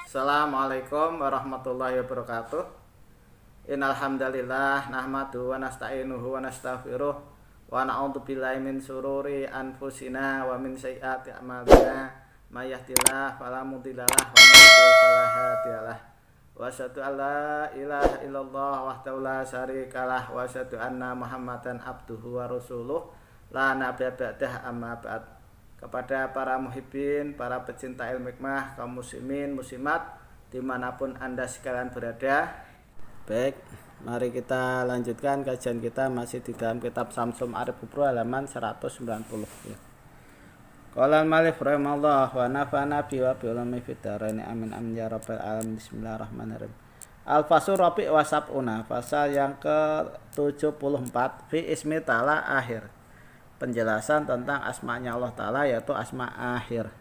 Assalamualaikum warahmatullahi wabarakatuh. Innal hamdalillah nahmadu wa nasta'inuhu wa nastaghfiruh wa na'udzubillahi min syururi anfusina wa min sayyiati a'malina. May yahdihillahu fala mudhillalah wa may yudhlil fala hadiyalah. Wa asyhadu an la ilaha illallah wahdahu la syarikalah wa asyhadu anna Muhammadan abduhu wa rasuluh la nabiyya ba'dah amma ba'd. Kepada para muhibbin, para pecinta ilmu hikmah, kaum muslimin, muslimat dimanapun Anda sekalian berada. Baik, mari kita lanjutkan kajian kita masih di dalam kitab Samsum Arif Kubro halaman 190 ya. Qala al-malif rahimallah wa nafa'ana bi wa bi ulumi fid dharain amin amin ya rabbal alamin. Bismillahirrahmanirrahim. Al-fasur rabi' wa sab'una, pasal yang ke-74 fi ismi ta'ala akhir. Penjelasan tentang asma'nya Allah Ta'ala yaitu asma' akhir.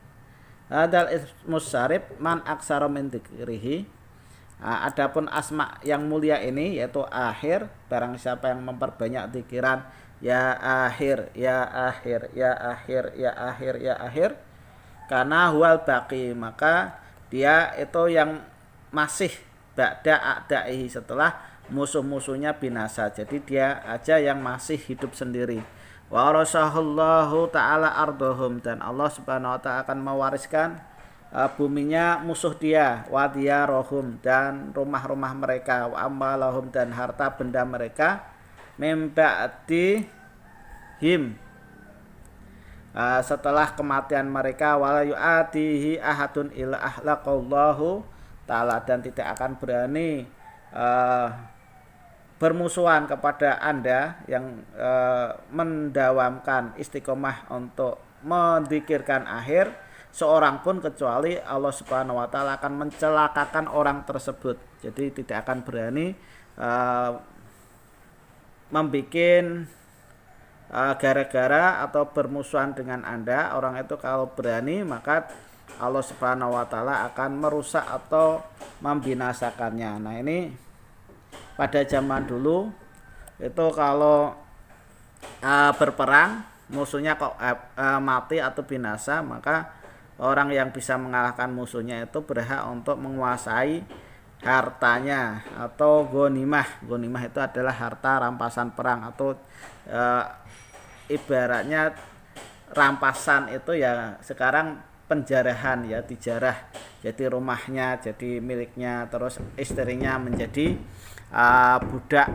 Hadal ismus syarif man aksara min dzikrihi. Adapun asma' yang mulia ini yaitu akhir, barang siapa yang memperbanyak zikiran ya akhir, ya akhir, ya akhir, ya akhir, ya akhir, karena huwal baqi, maka dia itu yang masih ba'da a'da'ihi, setelah musuh-musuhnya binasa. Jadi dia aja yang masih hidup sendiri. Wa rasahallahu ta'ala ardohum, dan Allah subhanahu wa ta'ala akan mewariskan buminya musuh dia, wa diyarohum, dan rumah-rumah mereka, wa amwalahum, dan harta benda mereka, mim ba'dihim, setelah kematian mereka, wala yu'atihi ahadun illa ahlaqallahu ta'ala, dan tidak akan berani bermusuhan kepada Anda yang mendawamkan istiqomah untuk menzikirkan akhir seorang pun, kecuali Allah Subhanahu wa taala akan mencelakakan orang tersebut. Jadi tidak akan berani membikin gara-gara atau bermusuhan dengan Anda. Orang itu kalau berani, maka Allah Subhanahu wa taala akan merusak atau membinasakannya. Nah, ini pada zaman dulu itu kalau berperang musuhnya kok mati atau binasa, maka orang yang bisa mengalahkan musuhnya itu berhak untuk menguasai hartanya atau ghanimah. Ghanimah itu adalah harta rampasan perang, atau ibaratnya rampasan itu ya sekarang penjarahan, ya dijarah, jadi rumahnya jadi miliknya, terus istrinya menjadi budak,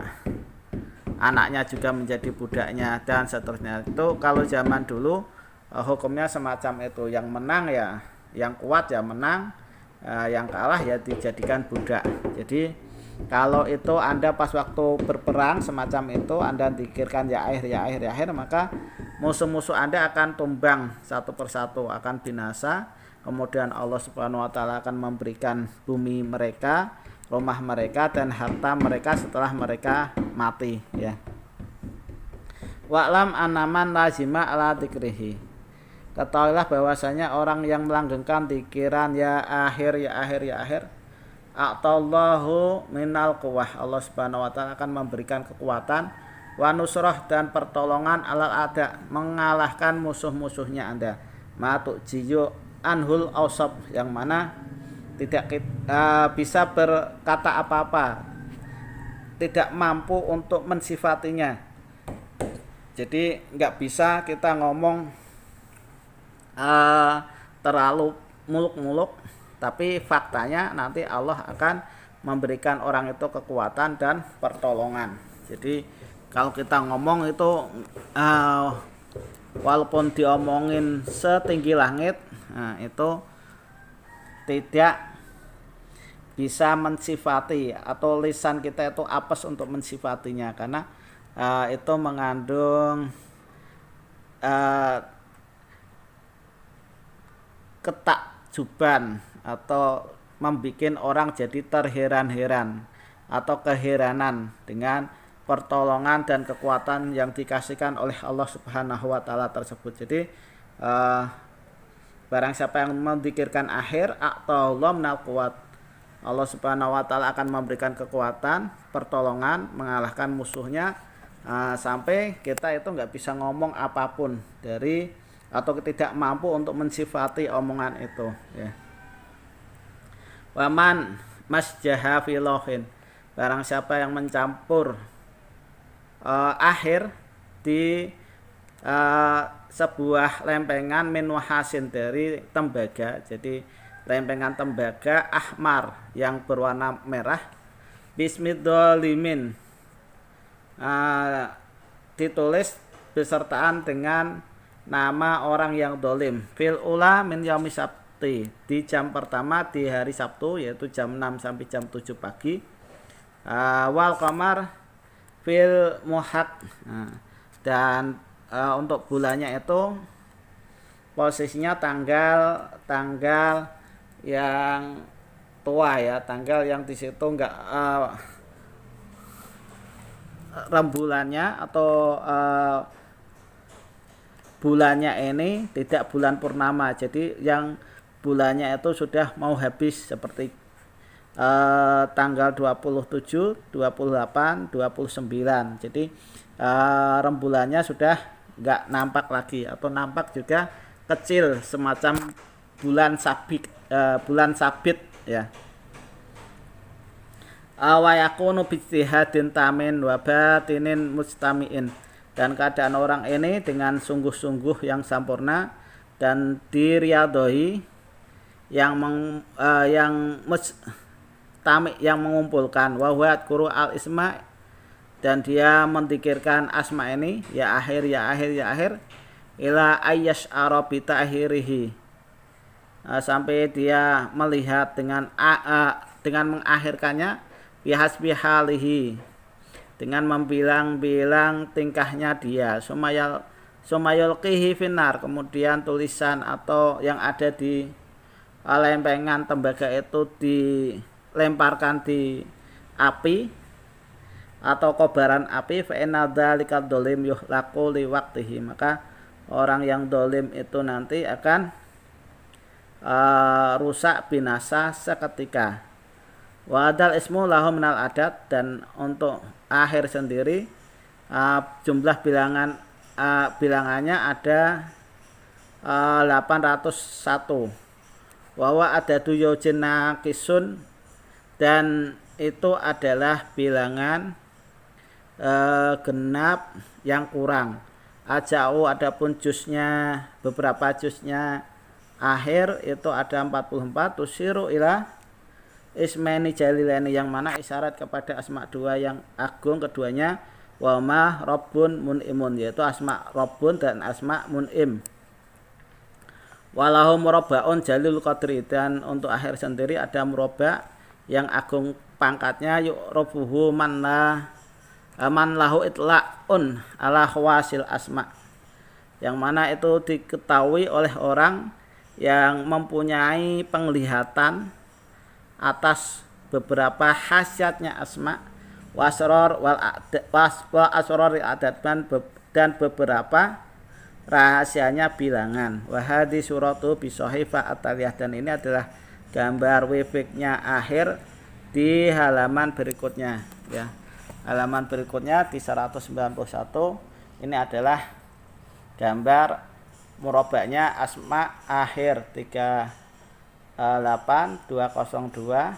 anaknya juga menjadi budaknya, dan seterusnya. Itu kalau zaman dulu hukumnya semacam itu. Yang menang ya, yang kuat ya menang, yang kalah ya dijadikan budak. Jadi kalau itu Anda pas waktu berperang semacam itu, Anda zikirkan ya akhir, ya akhir, ya akhir, maka musuh-musuh Anda akan tumbang satu persatu, akan binasa. Kemudian Allah Subhanahu wa taala akan memberikan bumi mereka, rumah mereka, dan harta mereka setelah mereka mati ya. Wa'lam anaman lazima ala dzikrihi. Ketahuilah bahwasanya orang yang melanggengkan pikiran ya akhir, ya akhir, ya akhir, a'tallahu minal quwwah, Allah Subhanahu wa taala akan memberikan kekuatan, wa nusrah, dan pertolongan, alal ada, mengalahkan musuh-musuhnya Anda, ma tujiyu anhul ausab, yang mana tidak bisa berkata apa-apa, tidak mampu untuk mensifatinya. Jadi nggak bisa kita ngomong terlalu muluk-muluk, tapi faktanya nanti Allah akan memberikan orang itu kekuatan dan pertolongan. Jadi kalau kita ngomong itu walaupun diomongin setinggi langit, itu tidak bisa mensifati, atau lisan kita itu apes untuk mensifatinya, karena itu mengandung ketakjuban atau membuat orang jadi terheran-heran atau keheranan dengan pertolongan dan kekuatan yang dikasihkan oleh Allah Subhanahu wa taala tersebut. Jadi barang siapa yang menzikirkan akhir, a'tallahu minal quwwat, Allah Subhanahu wa taala akan memberikan kekuatan, pertolongan, mengalahkan musuhnya, sampai kita itu nggak bisa ngomong apapun dari, atau tidak mampu untuk mensifati omongan itu ya. Waman masjaha filohin, barang siapa yang mencampur akhir di sebuah lempengan min wahasin dari tembaga. Jadi lempengan tembaga ahmar yang berwarna merah, bismidolimin, ditulis besertaan dengan nama orang yang dolim, fil ula min yaumi sabti, di jam pertama di hari Sabtu, yaitu jam 6 sampai jam 7 pagi, wal qamar fil muhak, dan untuk bulannya itu posisinya tanggal yang tua ya, tanggal yang di situ enggak rembulannya atau bulannya ini tidak bulan purnama, jadi yang bulannya itu sudah mau habis, seperti tanggal 27, 28, 29. Jadi rembulannya sudah enggak nampak lagi, atau nampak juga kecil semacam bulan sabit ya. Wa yakunu bi ijtihadin tamin wa batinin mustamiin, dan keadaan orang ini dengan sungguh-sungguh yang sempurna dan diriadoi yang mustami yang mengumpulkan, wa huwa yadhkuru al isma, dan dia mendikirkan asma ini, ya akhir ila ayyash arabita akhirihi, sampai dia melihat dengan mengakhirkannya, bihasbihalihi, dengan membilang-bilang tingkahnya dia, sumayulqihi finnar, kemudian tulisan atau yang ada di lempengan tembaga itu dilemparkan di api atau kobaran api, fa inna dzalika dolim yuhlaqu li waqtihi, maka orang yang dolim itu nanti akan rusak binasa seketika. Wadal ismu lahu minal adat, dan untuk akhir sendiri jumlah bilangannya ada 801. Wawa adadu yojin naqisun, dan itu adalah bilangan genap yang kurang. Ajau, adapun juznya, beberapa juznya akhir itu ada 44. Tusiru ila ismaini jalilani, yang mana isyarat kepada asma dua yang agung keduanya, wa ma rabbun mun'imun, yaitu asma rabbun dan asma mun'im. Walahu murabbaun jalil qadri, dan untuk akhir sendiri ada murabba yang agung pangkatnya, yu'rabuhu man lahu itla'un ala khawasil asma, yang mana itu diketahui oleh orang yang mempunyai penglihatan atas beberapa khasiatnya asma, wasror wal asror adat, dan beberapa rahasianya bilangan. Wahadi suratu bisohifa ataliyah, dan ini adalah gambar webeknya akhir di halaman berikutnya ya. Halaman berikutnya di 191 ini adalah gambar murabaknya asma akhir 38, 202,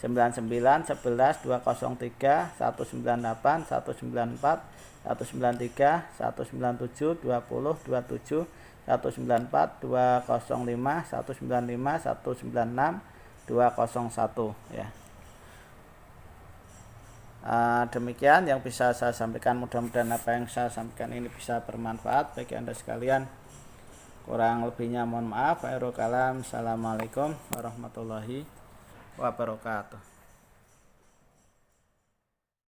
99, 11, 203, 198, 194, 193, 197, 20, 27, 194, 205, 195, 196, 201 ya. Demikian yang bisa saya sampaikan, mudah-mudahan apa yang saya sampaikan ini bisa bermanfaat bagi Anda sekalian. Kurang lebihnya mohon maaf. Assalamualaikum warahmatullahi wabarakatuh.